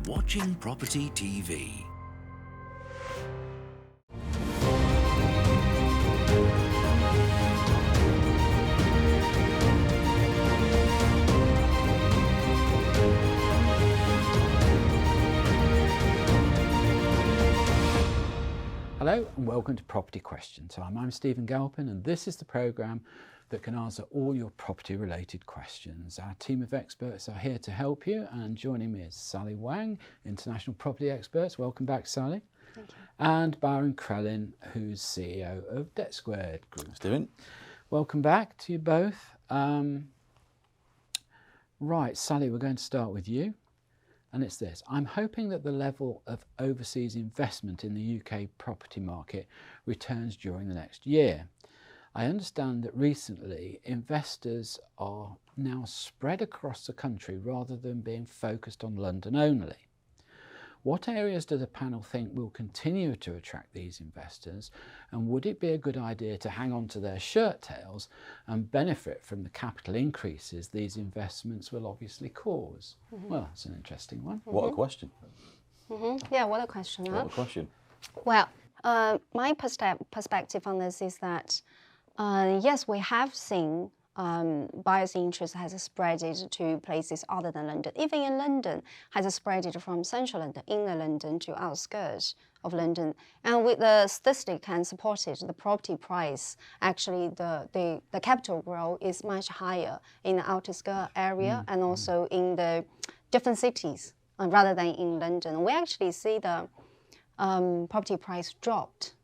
watching Property TV. Hello and welcome to Property Questions. I'm Stephen Galpin and this is the programme that can answer all your property related questions. Our team of experts are here to help you, and joining me is Sally Wang, international property experts. Welcome back, Sally. Thank you. And Byron Crellin, who's CEO of Debt Squared Group. Stephen. Welcome back to you both. Right, Sally, we're going to start with you. And it's this: I'm hoping that the level of overseas investment in the UK property market returns during the next year. I understand that recently investors are now spread across the country rather than being focused on London only. What areas do the panel think will continue to attract these investors, and would it be a good idea to hang on to their shirt tails and benefit from the capital increases these investments will obviously cause? Well, that's an interesting one. What a question. Yeah, what a question. What a question. Well, my perspective on this is that, yes, we have seen buyers' interest has spreaded to places other than London. Even in London, has spreaded from central London, inner London, to outskirts of London. And with the statistic and supported, the property price, actually the capital growth is much higher in the outer skirt area and also in the different cities rather than in London. We actually see the property price dropped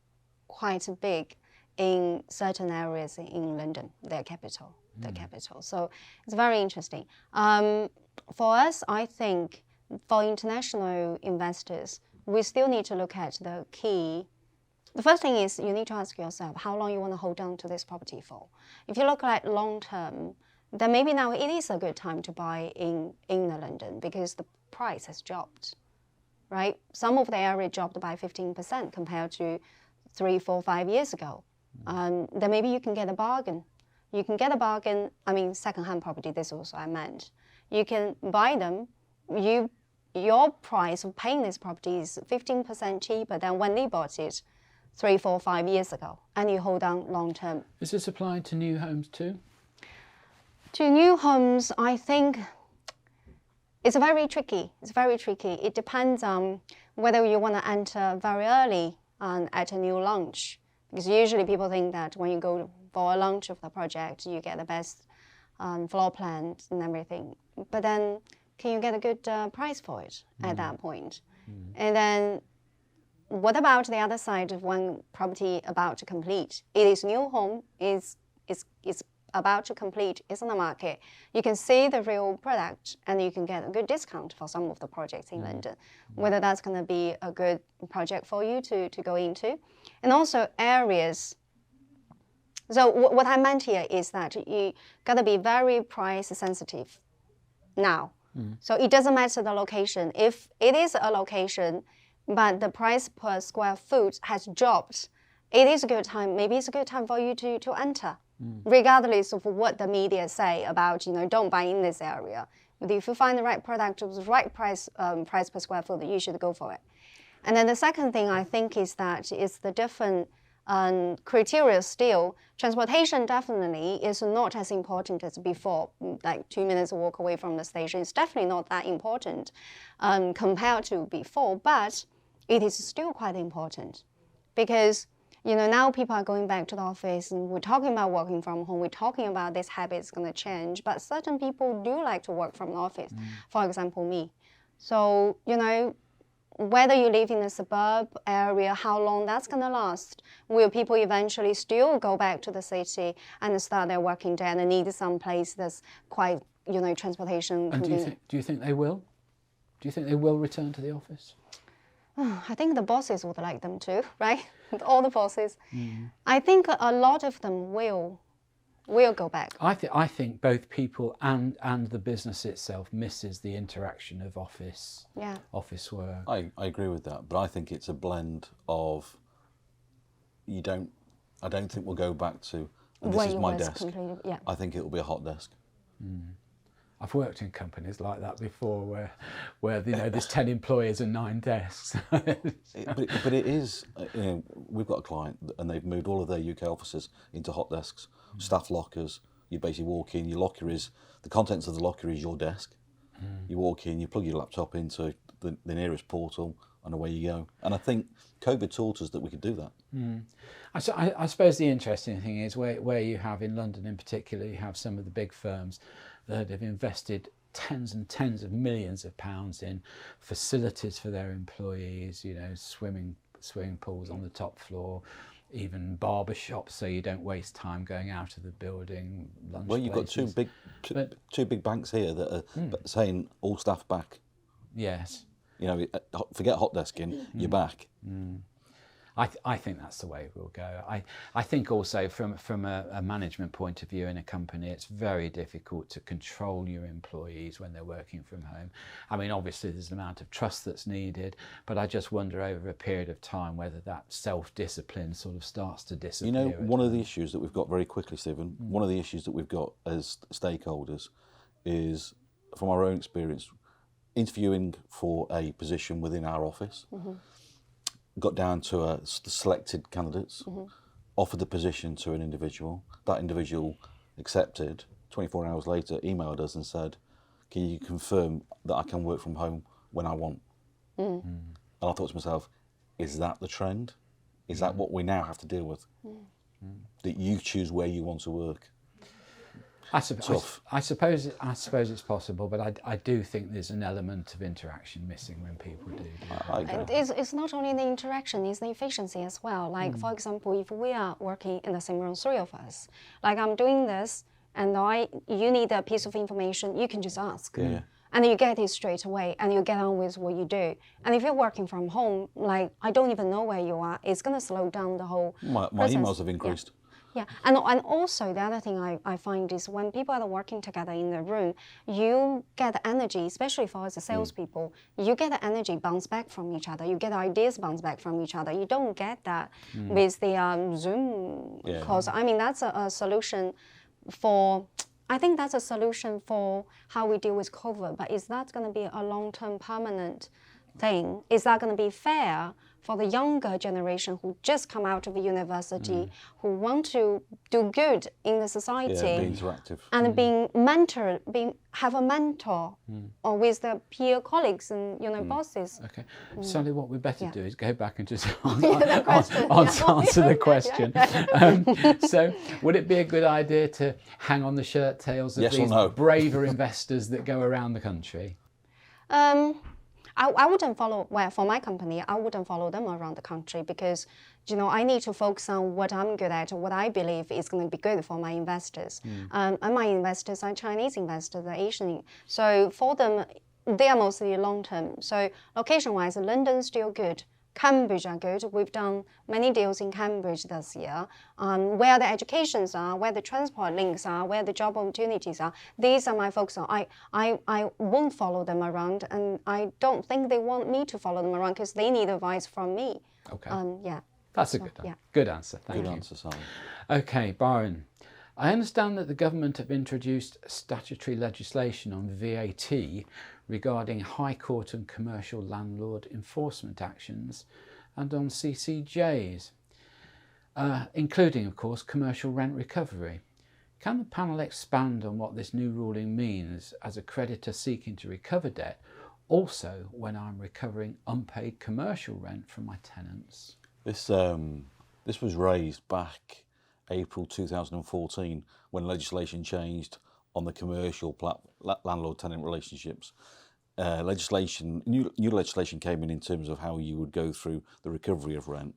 quite big in certain areas in London, their capital. So it's very interesting. For us, I think for international investors, we still need to look at the key. The first thing is you need to ask yourself how long you want to hold on to this property for. If you look at long term, then maybe now it is a good time to buy in London because the price has dropped, right? Some of the area dropped by 15% compared to 3, 4, 5 years ago. Then maybe you can get a bargain. You can get a bargain, second-hand property, this also I meant. You can buy them, your price of paying this property is 15% cheaper than when they bought it 3, 4, 5 years ago, and you hold on long term. Is this applied to new homes too? To new homes, I think it's very tricky. It depends on whether you want to enter very early at a new launch. Because usually people think that when you go for a launch of the project, you get the best floor plans and everything. But then, can you get a good price for it at that point? And then, what about the other side of one property about to complete? It is new home, is about to complete, it's on the market. You can see the real product and you can get a good discount for some of the projects in London, whether that's going to be a good project for you to go into. And also areas. So what I meant here is that you got to be very price sensitive now. So it doesn't matter the location. If it is a location, but the price per square foot has dropped, it is a good time. Maybe it's a good time for you to enter. Regardless of what the media say about, don't buy in this area. But if you find the right product with the right price per square foot, you should go for it. And then the second thing I think is that it's the different criteria still. Transportation definitely is not as important as before, like 2 minutes walk away from the station. It's definitely not that important compared to before, but it is still quite important because now people are going back to the office and we're talking about working from home. We're talking about this habit's going to change, but certain people do like to work from the office. For example, me. So, whether you live in a suburb area, how long that's going to last? Will people eventually still go back to the city and start their working day and need some place that's quite, transportation convenient? And do you think they will? Do you think they will return to the office? I think the bosses would like them to, right? All the bosses. I think a lot of them will go back. I think both people and the business itself misses the interaction of office work. I agree with that, but I think it's a blend of I don't think we'll go back to, and this is my desk. Yeah. I think it will be a hot desk. I've worked in companies like that before, where you know there's 10 employees and 9 desks. but it is, you know, we've got a client and they've moved all of their UK offices into hot desks, staff lockers. You basically walk in, your locker is, the contents of the locker is your desk. You walk in, you plug your laptop into the nearest portal, and away you go. And I think COVID taught us that we could do that. I suppose the interesting thing is where you have, in London in particular, you have some of the big firms that have invested tens and tens of millions of pounds in facilities for their employees, you know, swimming pools on the top floor, even barber shops, so you don't waste time going out of the building. Lunch Well, you've places. got two big banks here that are saying all staff back. Yes. You know, forget hot desking, you're back. I think that's the way we'll go. I think also from a management point of view in a company, it's very difficult to control your employees when they're working from home. I mean, obviously there's an amount of trust that's needed, but I just wonder over a period of time whether that self-discipline sort of starts to disappear. You know, one of the issues that we've got very quickly, Stephen, one of the issues that we've got as stakeholders is, from our own experience, interviewing for a position within our office, got down to selected candidates, offered the position to an individual. That individual accepted. 24 hours later, emailed us and said, "Can you confirm that I can work from home when I want?" And I thought to myself, is that the trend? Is that what we now have to deal with? That you choose where you want to work? I suppose it's possible, but I do think there's an element of interaction missing when people do that. It's not only the interaction, it's the efficiency as well. Like, for example, if we are working in the same room, 3 of us, like I'm doing this, and you need a piece of information, you can just ask. Yeah. And you get it straight away, and you get on with what you do. And if you're working from home, like, I don't even know where you are, it's going to slow down the whole My process. emails have increased. Yeah, and also the other thing I find is when people are working together in the room, you get energy, especially for us as salespeople, you get the energy bounce back from each other. You get ideas bounce back from each other. You don't get that with the Zoom calls. I mean, that's a solution I think that's a solution for how we deal with COVID, but is that going to be a long-term permanent thing? Is that going to be fair for the younger generation who just come out of university, who want to do good in the society, be interactive, and being mentored, have a mentor, or with their peer colleagues and bosses. Okay, Sally, what we better do is go back and just answer the question. So, would it be a good idea to hang on the shirt tails of these braver investors that go around the country? I wouldn't follow, for my company, I wouldn't follow them around the country because, I need to focus on what I'm good at, what I believe is going to be good for my investors. And my investors are Chinese investors, they're Asian. So for them, they are mostly long-term. So location-wise, London's still good. Cambridge are good. We've done many deals in Cambridge this year. Where the educations are, where the transport links are, where the job opportunities are. These are my focus on. I won't follow them around, and I don't think they want me to follow them around because they need advice from me. Okay. Yeah. That's a good answer. Thank you. Good answer, Sally. Okay, Byron. I understand that the government have introduced statutory legislation on VAT regarding High Court and commercial landlord enforcement actions and on CCJs, including, of course, commercial rent recovery. Can the panel expand on what this new ruling means as a creditor seeking to recover debt, also when I'm recovering unpaid commercial rent from my tenants? This was raised back April 2014 when legislation changed on the commercial landlord-tenant relationships. New legislation came in terms of how you would go through the recovery of rent,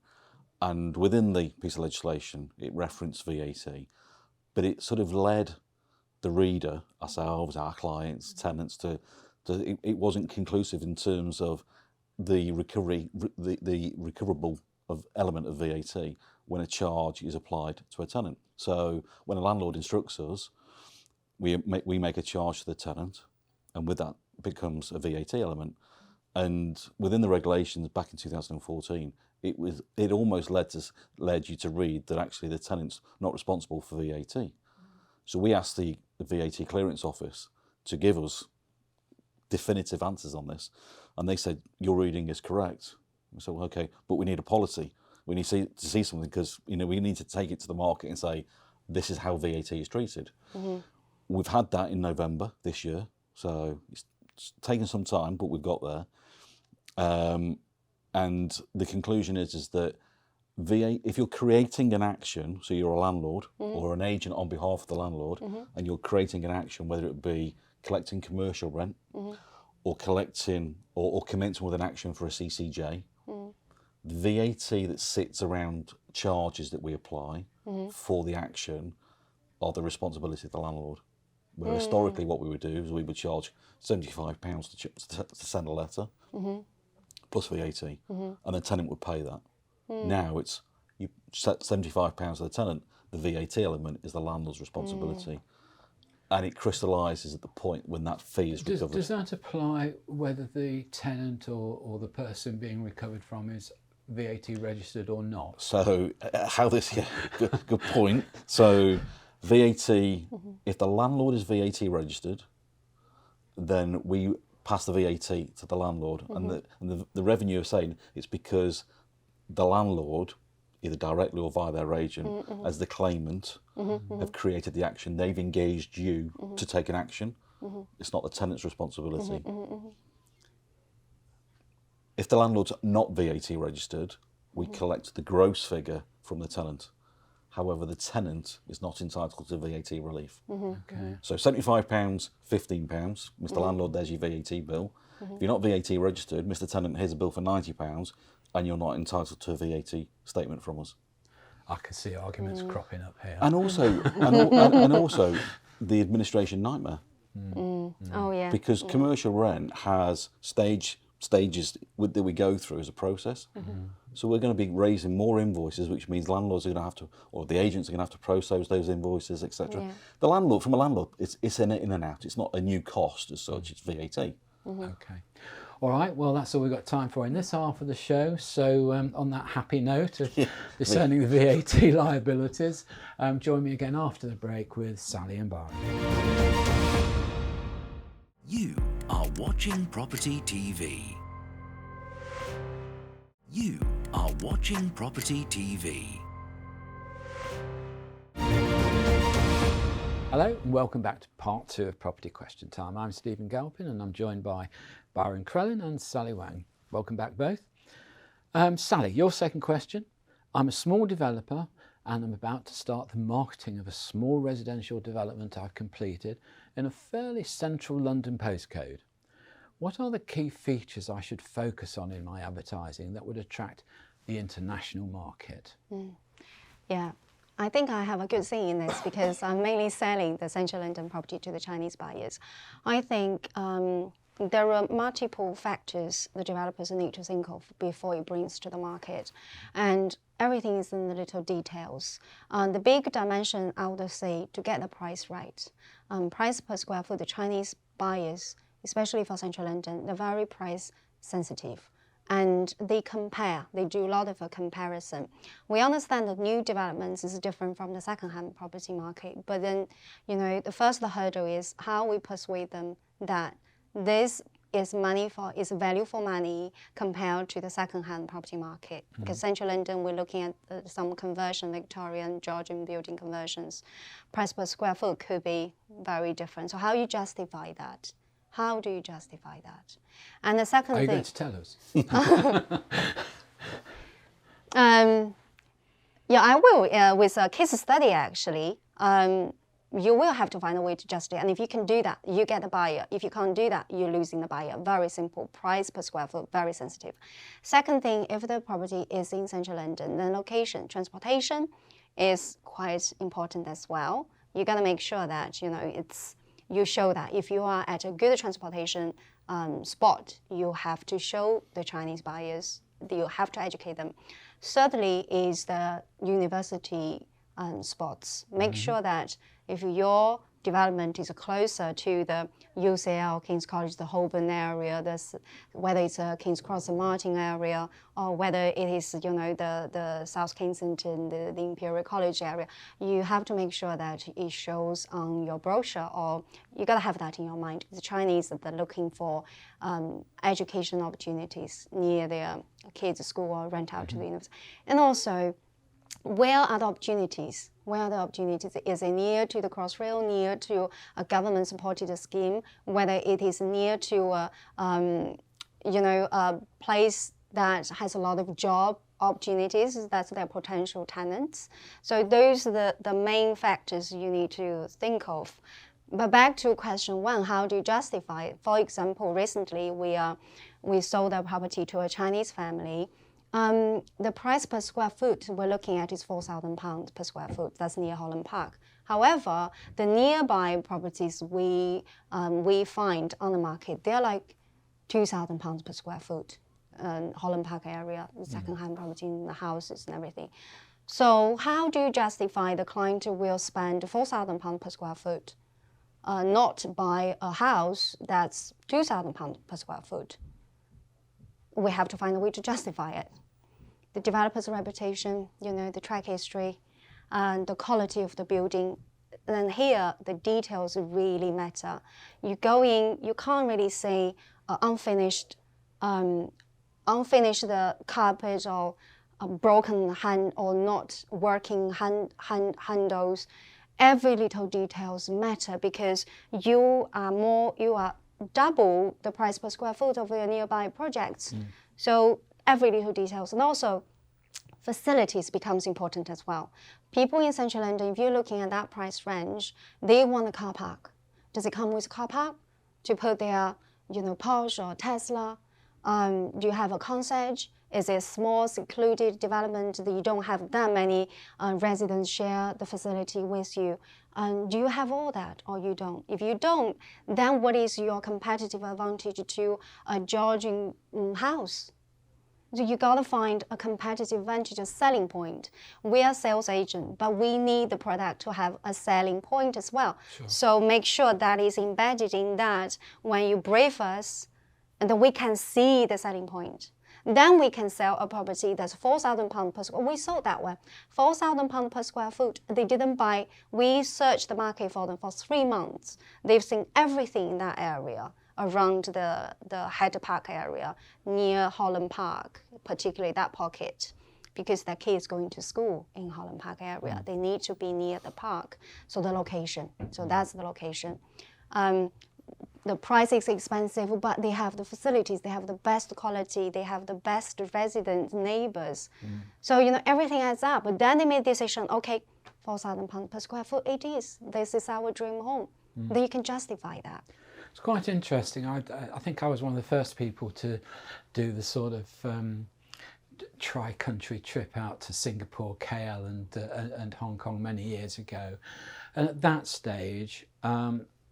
and within the piece of legislation it referenced VAT, but it sort of led the reader, ourselves, our clients, tenants, to it wasn't conclusive in terms of the recovery, the recoverable of element of VAT when a charge is applied to a tenant. So when a landlord instructs us, we make a charge to the tenant, and with that becomes a VAT element. And within the regulations back in 2014, it almost led you to read that actually the tenant's not responsible for VAT. So we asked the VAT clearance office to give us definitive answers on this. And they said, your reading is correct. So, okay, but we need a policy. We need to see something because, we need to take it to the market and say, this is how VAT is treated. We've had that in November this year. So it's taken some time, but we've got there. And the conclusion is that if you're creating an action, so you're a landlord or an agent on behalf of the landlord, and you're creating an action, whether it be collecting commercial rent or collecting or commencing with an action for a CCJ, the VAT that sits around charges that we apply for the action are the responsibility of the landlord. Where historically what we would do is we would charge £75 to send a letter, plus VAT, and the tenant would pay that. Now it's you set £75 to the tenant, the VAT element is the landlord's responsibility. And it crystallises at the point when that fee is recovered. Does that apply whether the tenant or the person being recovered from is VAT registered or not? So good point. So VAT, if the landlord is VAT registered, then we pass the VAT to the landlord. And the revenue is saying it's because the landlord, either directly or via their agent, as the claimant, have created the action. They've engaged you to take an action. It's not the tenant's responsibility. If the landlord's not VAT registered, we collect the gross figure from the tenant. However, the tenant is not entitled to VAT relief. Okay. So £75, £15, Mr. Landlord, there's your VAT bill. If you're not VAT registered, Mr. Tenant, here's a bill for £90, and you're not entitled to a VAT statement from us. I can see arguments cropping up here. And also, and also the administration nightmare. Oh yeah. Because commercial rent has stages that we go through as a process. So we're going to be raising more invoices, which means landlords are going to have to, or the agents are going to have to process those invoices, etc. The landlord, from a landlord, it's in and out. It's not a new cost as such, it's VAT. Okay. All right, well, that's all we've got time for in this half of the show. So on that happy note of discerning the VAT liabilities, join me again after the break with Sally and Byron. You are watching Property TV. You are watching Property TV. Hello and welcome back to part 2 of Property Question Time. I'm Stephen Galpin and I'm joined by Byron Crellin and Sally Wang. Welcome back both. Sally, your second question. I'm a small developer and I'm about to start the marketing of a small residential development I've completed in a fairly central London postcode. What are the key features I should focus on in my advertising that would attract the international market? Yeah. I think I have a good thing in this because I'm mainly selling the Central London property to the Chinese buyers. I think there are multiple factors the developers need to think of before it brings to the market. And everything is in the little details. The big dimension, I would say, to get the price right. Price per square foot, the Chinese buyers, especially for Central London, they're very price sensitive. And they compare, they do a lot of a comparison. We understand that new developments is different from the second-hand property market, but then, the first hurdle is how we persuade them that this is value for money compared to the second-hand property market. Because Central London, we're looking at some conversion, Victorian, Georgian building conversions. Price per square foot could be very different. So how you justify that? How do you justify that? And the second thing... Are you going to tell us? Yeah, I will. With a case study, actually, you will have to find a way to justify. And if you can do that, you get the buyer. If you can't do that, you're losing the buyer. Very simple. Price per square foot, very sensitive. Second thing, if the property is in Central London, then location, transportation is quite important as well. You got to make sure that, you show that if you are at a good transportation spot, you have to show the Chinese buyers, you have to educate them. Thirdly is the university spots. Make sure that if your development is closer to the UCL, King's College, the Holborn area, whether it's a King's Cross and Martin area, or whether it is, you know, the South Kensington, the Imperial College area, you have to make sure that it shows on your brochure, or you got to have that in your mind. The Chinese, they're looking for education opportunities near their kids' school or rent out to the university. And also, where are the opportunities? Where are the opportunities? Is it near to the Crossrail, near to a government-supported scheme? Whether it is near to a place that has a lot of job opportunities, that's their potential tenants. So those are the main factors you need to think of. But back to question one, how do you justify it? For example, recently we sold a property to a Chinese family. The price per square foot we're looking at is £4,000 per square foot. That's near Holland Park. However, the nearby properties we find on the market, they're like £2,000 per square foot. Holland Park area, second-hand property in the houses and everything. So how do you justify the client will spend £4,000 per square foot, not buy a house that's £2,000 per square foot? We have to find a way to justify it. The developer's reputation, you know, the track history, and the quality of the building. And here, the details really matter. You go in, you can't really say unfinished the carpet or a broken hand or not working handles. Every little details matter because you are double the price per square foot of your nearby projects. So every little details, and also facilities becomes important as well. People in Central London, if you're looking at that price range, they want a car park. Does it come with a car park to put their, you know, Porsche or Tesla? Do you have a concierge? Is it a small, secluded development that you don't have that many residents share the facility with you? Do you have all that or you don't? If you don't, then what is your competitive advantage to a Georgian house? So you gotta find a competitive advantage, a selling point. We are sales agent, but we need the product to have a selling point as well. Sure. So make sure that is embedded in that when you brief us, and then we can see the selling point. Then we can sell a property that's £4,000 per square. We sold that one, £4,000 per square foot. They didn't buy. We searched the market for them for 3 months. They've seen everything in that area around the Hyde Park area, near Holland Park, particularly that pocket, because their kids going to school in Holland Park area. They need to be near the park. So the location. So that's the location. The price is expensive, but they have the facilities, they have the best quality, they have the best residents, neighbors. So, you know, everything adds up. But then they made the decision, okay, £4,000 per square foot, it is. This is our dream home. Then you can justify that. It's quite interesting. I think I was one of the first people to do the sort of tri-country trip out to Singapore, KL and Hong Kong many years ago. And at that stage,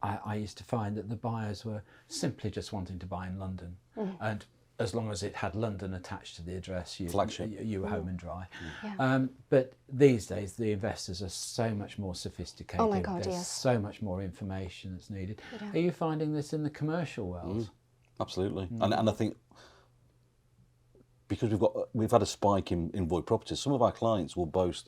I used to find that the buyers were simply just wanting to buy in London. And as long as it had London attached to the address, you were home and dry. Yeah. But these days, the investors are so much more sophisticated. Oh my God, There's yes. so much more information that's needed. Yeah. Are you finding this in the commercial world? Absolutely. And I think because we've had a spike in void properties, some of our clients will boast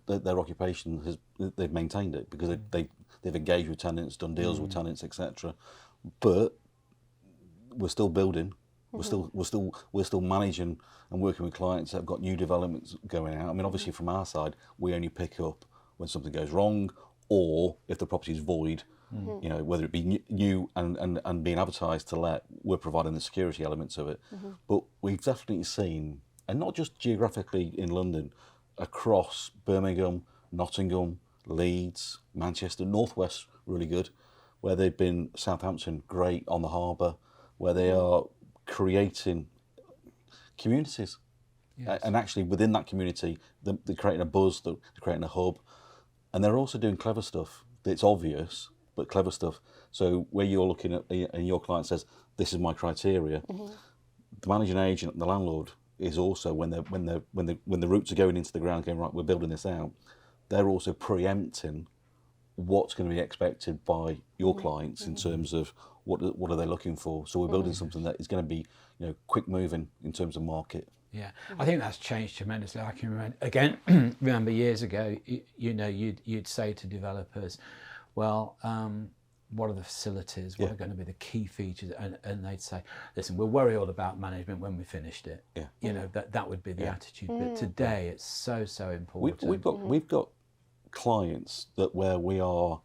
their occupation they've maintained it because they've engaged with tenants, done deals with tenants, etc. But we're still building. We're still managing and working with clients that have got new developments going out. I mean, obviously from our side, we only pick up when something goes wrong, or if the property is void. You know, whether it be new and being advertised to let, we're providing the security elements of it. But we've definitely seen, and not just geographically in London, across Birmingham, Nottingham, Leeds, Manchester, Northwest, really good, where they've been, Southampton, great on the harbour, where they are creating communities. Yes. And actually within that community, they're creating a buzz, they're creating a hub, and they're also doing clever stuff. It's obvious, but clever stuff. So where you're looking at, and your client says, this is my criteria, the managing agent and the landlord is also, when the roots are going into the ground, going, right, we're building this out, they're also preempting what's going to be expected by your clients in terms of what are they looking for. So we're building something that is going to be, you know, quick moving in terms of market. Yeah, I think that's changed tremendously. I can remember years ago, you know, you'd say to developers, well, what are the facilities? What are going to be the key features? And they'd say, listen, we'll worry all about management when we finished it. Yeah. You know, that would be the attitude. But today it's so important. We've got clients that where we're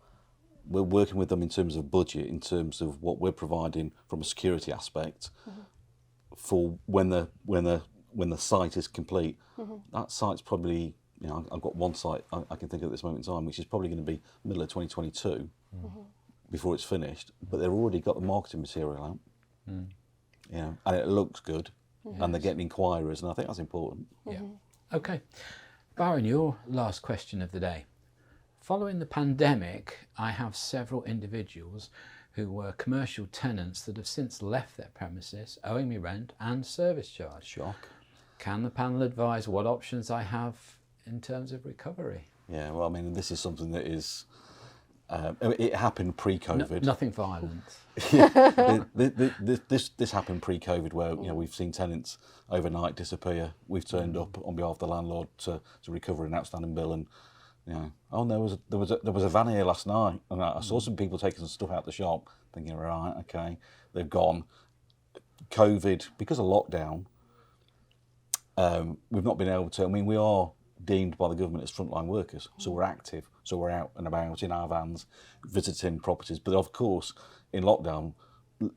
working with them in terms of budget, in terms of what we're providing from a security aspect for when the site is complete. That site's probably, you know, I've got one site I can think of at this moment in time, which is probably going to be middle of 2022 before it's finished, but they've already got the marketing material out, you know, and it looks good, and they're getting inquiries, and I think that's important. Yeah. Okay. Byron, your last question of the day. Following the pandemic, I have several individuals who were commercial tenants that have since left their premises, owing me rent and service charge. Shock. Can the panel advise what options I have in terms of recovery? Yeah, well, I mean, this is something that is, it happened pre-COVID. Nothing violent. This happened pre-COVID, where, you know, we've seen tenants overnight disappear. We've turned up on behalf of the landlord to recover an outstanding bill, and, you know, oh, there was a van here last night, and I saw some people taking some stuff out the shop, thinking, right, okay, they've gone. COVID, because of lockdown, we've not been able to. I mean, we are deemed by the government as frontline workers, so we're active, so we're out and about in our vans, visiting properties. But of course, in lockdown,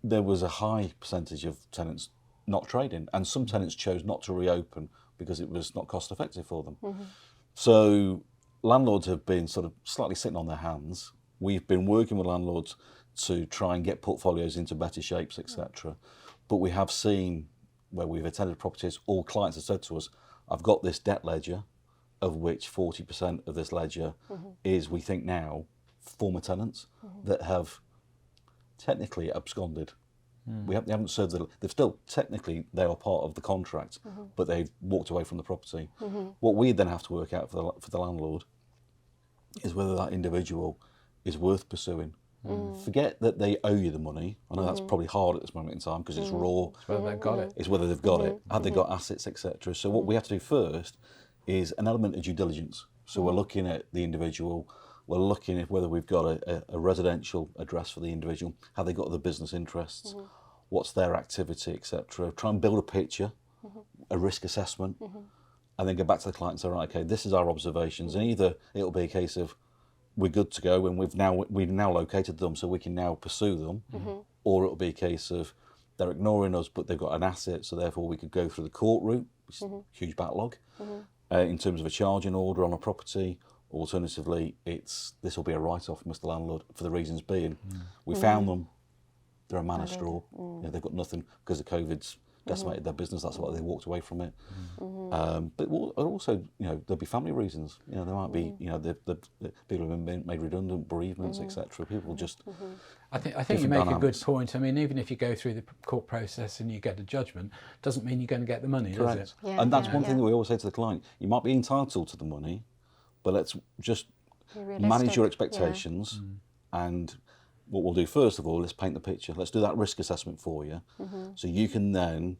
there was a high percentage of tenants not trading, and some tenants chose not to reopen because it was not cost effective for them. So landlords have been sort of slightly sitting on their hands. We've been working with landlords to try and get portfolios into better shapes, etc. But we have seen where we've attended properties, all clients have said to us, I've got this debt ledger, of which 40% of this ledger is, we think now, former tenants that have technically absconded. They haven't served they've still, technically, they are part of the contract, but they've walked away from the property. What we then have to work out for the landlord is whether that individual is worth pursuing. Forget that they owe you the money. I know that's probably hard at this moment in time because it's raw. It's whether they've got it. It's whether they've got it. Have they got assets, etc. So what we have to do first is an element of due diligence. So we're looking at the individual. We're looking at whether we've got a residential address for the individual. Have they got the business interests? What's their activity, etc. Try and build a picture, a risk assessment, and then go back to the client and say, right, okay, this is our observations. And either it'll be a case of we're good to go and we've now located them so we can now pursue them, or it'll be a case of they're ignoring us but they've got an asset, so therefore we could go through the court route, which is a huge backlog, in terms of a charging order on a property. Alternatively, this will be a write-off, Mr. Landlord, for the reasons being we found them, they're a man of straw, you know, they've got nothing because of COVID's decimated their business, that's why they walked away from it. But also, you know, there'll be family reasons. You know, there might be, you know, the people have been made redundant, bereavements, etc. People just. I think you make a good point. I mean, even if you go through the court process and you get a judgment, doesn't mean you're going to get the money, Correct. does it? Yeah, and that's one thing that we always say to the client: you might be entitled to the money, but let's just manage your expectations. And what we'll do first of all, let's paint the picture. Let's do that risk assessment for you, so you can then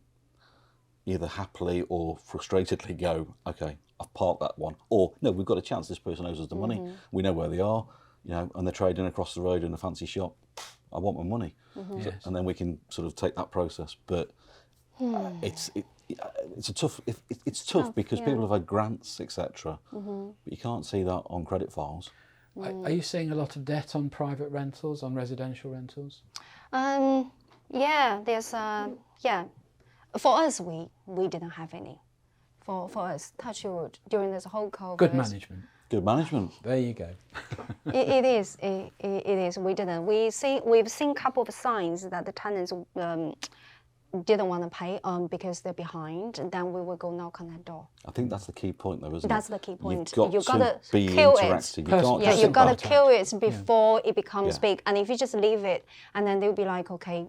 either happily or frustratedly go, okay, I've parked that one, or no, we've got a chance. This person owes us the money. We know where they are, you know, and they're trading across the road in a fancy shop. I want my money, Yes. and then we can sort of take that process. But it's tough because people have had grants, etc. But you can't see that on credit files. Are you seeing a lot of debt on private rentals, on residential rentals? Yeah, there's For us, we didn't have any. For us, touch wood, during this whole COVID. Good management. Good management. There you go. It is. We didn't. We've seen a couple of signs that the tenants didn't want to pay because they're behind, and then we will go knock on that door. I think that's the key point, though, isn't That's it? the key point. You've got to be kill it. interactive. You can't Yeah, just you've got to contact. kill it before it becomes Yeah. big. And if you just leave it, and then they'll be like, okay,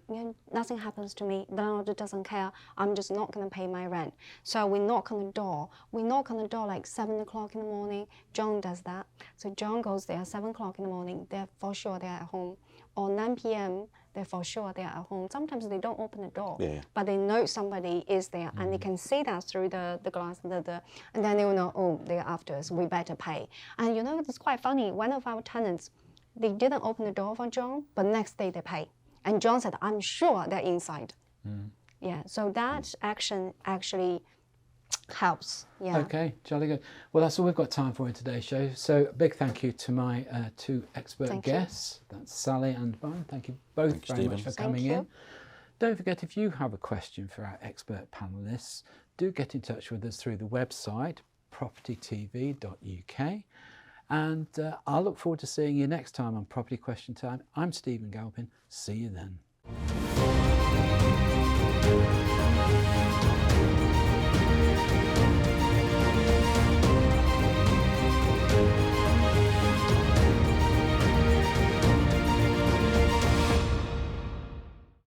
nothing happens to me. The landlord doesn't care. I'm just not going to pay my rent. So we knock on the door. We knock on the door like 7 o'clock in the morning. John does that. So John goes there 7 o'clock in the morning. They're for sure they're at home. Or 9 p.m. They're for sure they're at home. Sometimes they don't open the door, but they know somebody is there, and they can see that through the glass, and then they will know, oh, they're after us, we better pay. And you know, it's quite funny. One of our tenants, they didn't open the door for John, but next day they pay. And John said, I'm sure they're inside. Yeah, so that action actually helps. Yeah. Okay, jolly good. Well, that's all we've got time for in today's show. So a big thank you to my two expert Thank you. guests. That's Sally and Byron. Thank you both Thanks, very much Stephen. for coming Thank you. in. Don't forget, if you have a question for our expert panellists, do get in touch with us through the website propertytv.uk. And I'll look forward to seeing you next time on Property Question Time. I'm Stephen Galpin. See you then.